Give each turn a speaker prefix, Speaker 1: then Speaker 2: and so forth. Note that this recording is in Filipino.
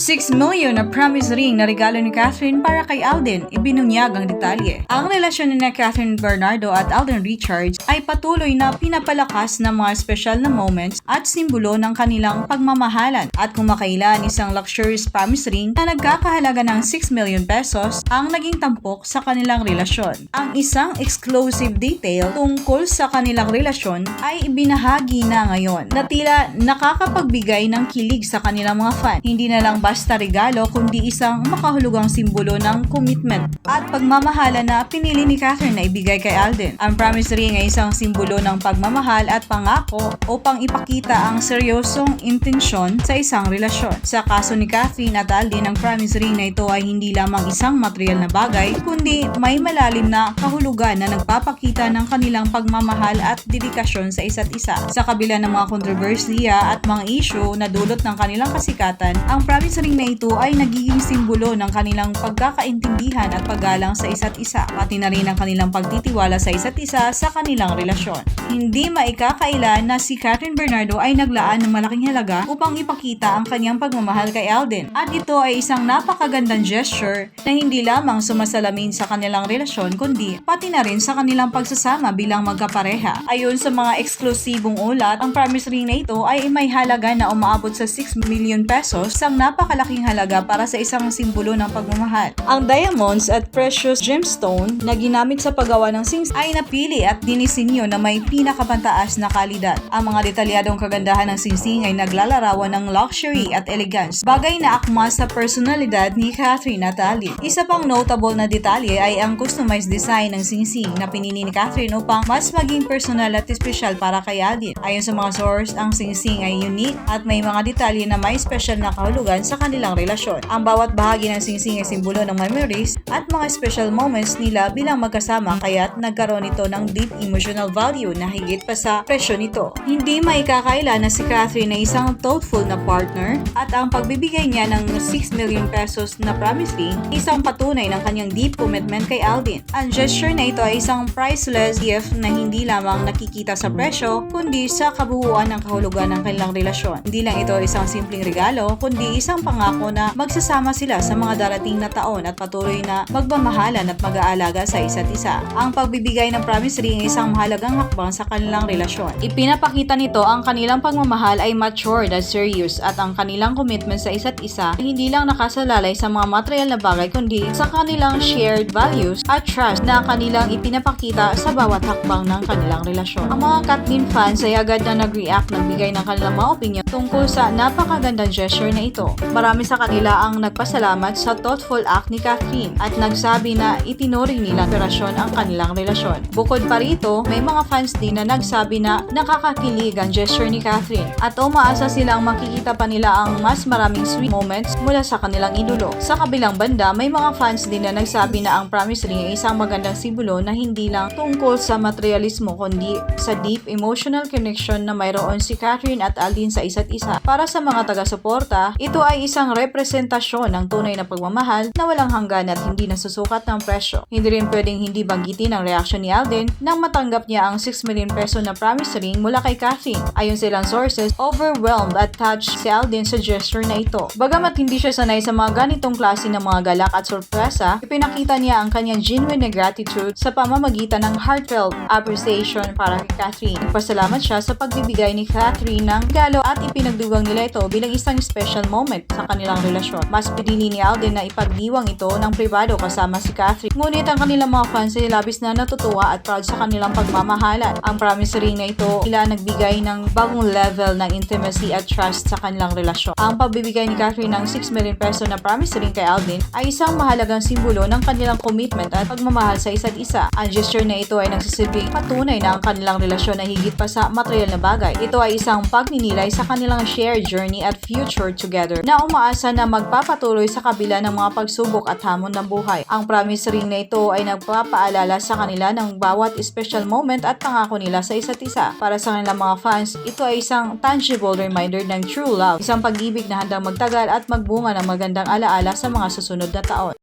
Speaker 1: 6 million na promise ring na regalo ni Catherine para kay Alden, ibinunyag ang detalye. Ang relasyon ni Catherine Bernardo at Alden Richards ay patuloy na pinapalakas ng mga special na moments at simbolo ng kanilang pagmamahalan. At kumakailan isang luxurious promise ring na nagkakahalaga ng 6 million pesos ang naging tampok sa kanilang relasyon. Ang isang exclusive detail tungkol sa kanilang relasyon ay ibinahagi na ngayon na tila nakakapagbigay ng kilig sa kanilang mga fan. Hindi na lang basta regalo kundi isang makahulugang simbolo ng commitment at pagmamahala na pinili ni Catherine na ibigay kay Alden. Ang promise ring ay isang simbolo ng pagmamahal at pangako upang ipakita ang seryosong intensyon sa isang relasyon. Sa kaso ni Catherine at Alden, ang promise ring na ito ay hindi lamang isang material na bagay kundi may malalim na kahulugan na nagpapakita ng kanilang pagmamahal at dedikasyon sa isa't isa. Sa kabila ng mga kontrobersiya at mga issue na dulot ng kanilang kasikatan, ang promise ring na ito ay nagiging simbolo ng kanilang pagkakaintindihan at paggalang sa isa't isa, pati na rin ang kanilang pagtitiwala sa isa't isa sa kanilang relasyon. Hindi maikakaila na si Catherine Bernardo ay naglaan ng malaking halaga upang ipakita ang kanyang pagmamahal kay Alden. At ito ay isang napakagandang gesture na hindi lamang sumasalamin sa kanilang relasyon kundi pati na rin sa kanilang pagsasama bilang magkapareha. Ayon sa mga eksklusibong ulat, ang promise ring na ito ay may halaga na umaabot sa 6 million pesos, isang napakalaking halaga para sa isang simbolo ng pagmamahal. Ang diamonds at precious gemstone na ginamit sa paggawa ng singsing ay napili at dinisenyo na may pinakapantaas na kalidad. Ang mga detalyadong kagandahan ng singsing ay naglalarawan ng luxury at elegance, bagay na akma sa personalidad ni Catherine at Alden. Isa pang notable na detalye ay ang customized design ng singsing na pinili ni Catherine upang mas maging personal at espesyal para kay Alden. Ayon sa mga source, ang singsing ay unique at may mga detalye na may special na kahulugan sa kanilang relasyon. Ang bawat bahagi ng singsing ay simbolo ng memories at mga special moments nila bilang magkasama, kaya't nagkaroon ito ng deep emotional value na higit pa sa presyo nito. Hindi maikakaila na si Catherine ay isang thoughtful na partner at ang pagbibigay niya ng 6 million pesos na promise ring isang patunay ng kanyang deep commitment kay Alden. Ang gesture na ito ay isang priceless gift na hindi lamang nakikita sa presyo kundi sa kabuuan ng kahulugan ng kanilang relasyon. Hindi lang ito isang simpleng regalo kundi isang pangako na magsasama sila sa mga darating na taon at patuloy na magmamahalan at mag-aalaga sa isa't isa. Ang pagbibigay ng promise ring ay isang mahalagang hakbang sa kanilang relasyon. Ipinapakita nito ang kanilang pagmamahal ay matured at serious at ang kanilang commitment sa isa't isa ay hindi lang nakasalalay sa mga material na bagay kundi sa kanilang shared values at trust na kanilang ipinapakita sa bawat hakbang ng kanilang relasyon. Ang mga Kathleen fans ay agad na nag-react, nagbigay ng kanilang mga opinion tungkol sa napakagandang gesture na ito. Marami sa kanila ang nagpasalamat sa thoughtful act ni Catherine at nagsabi na itinuring nila operasyon ang kanilang relasyon. Bukod pa rito, may mga fans din na nagsabi na nakakakilig ang gesture ni Catherine at umaasa silang makikita pa nila ang mas maraming sweet moments mula sa kanilang idolo. Sa kabilang banda, may mga fans din na nagsabi na ang promise ring ay isang magandang simbolo na hindi lang tungkol sa materialismo kundi sa deep emotional connection na mayroon si Catherine at Alden sa isa't isa. Para sa mga taga-suporta, ito ay isang representasyon ng tunay na pagmamahal na walang hanggan at hindi nasusukat ng presyo. Hindi rin pwedeng hindi banggitin ang reaksyon ni Alden nang matanggap niya ang 6 million peso na promise ring mula kay Catherine. Ayon sa ilang sources, overwhelmed at touched si Alden sa gesture na ito. Bagamat hindi siya sanay sa mga ganitong klase ng mga galak at sorpresa, ipinakita niya ang kanyang genuine na gratitude sa pamamagitan ng heartfelt appreciation para kay Catherine. Nagpasalamat siya sa pagbibigay ni Catherine ng regalo at ipinagdugang nila ito bilang isang special moment sa kanilang relasyon. Mas pinili ni Alden na ipagdiwang ito ng pribado kasama si Catherine. Ngunit ang kanilang mga fans ay labis na natutuwa at proud sa kanilang pagmamahalan. Ang promise ring na ito ila nagbigay ng bagong level ng intimacy at trust sa kanilang relasyon. Ang pagbibigay ni Catherine ng 6 million peso na promise ring kay Alden ay isang mahalagang simbolo ng kanilang commitment at pagmamahal sa isa't isa. Ang gesture na ito ay nagsisilbing patunay na ang kanilang relasyon ay higit pa sa material na bagay. Ito ay isang pagninilay sa kanilang shared journey at future together na umaasa na magpapatuloy sa kabila ng mga pagsubok at hamon ng buhay. Ang promise ring na ito ay nagpapaalala sa kanila ng bawat special moment at pangako nila sa isa't isa. Para sa kanilang mga fans, ito ay isang tangible reminder ng true love, isang pag-ibig na handang magtagal at magbunga ng magandang alaala sa mga susunod na taon.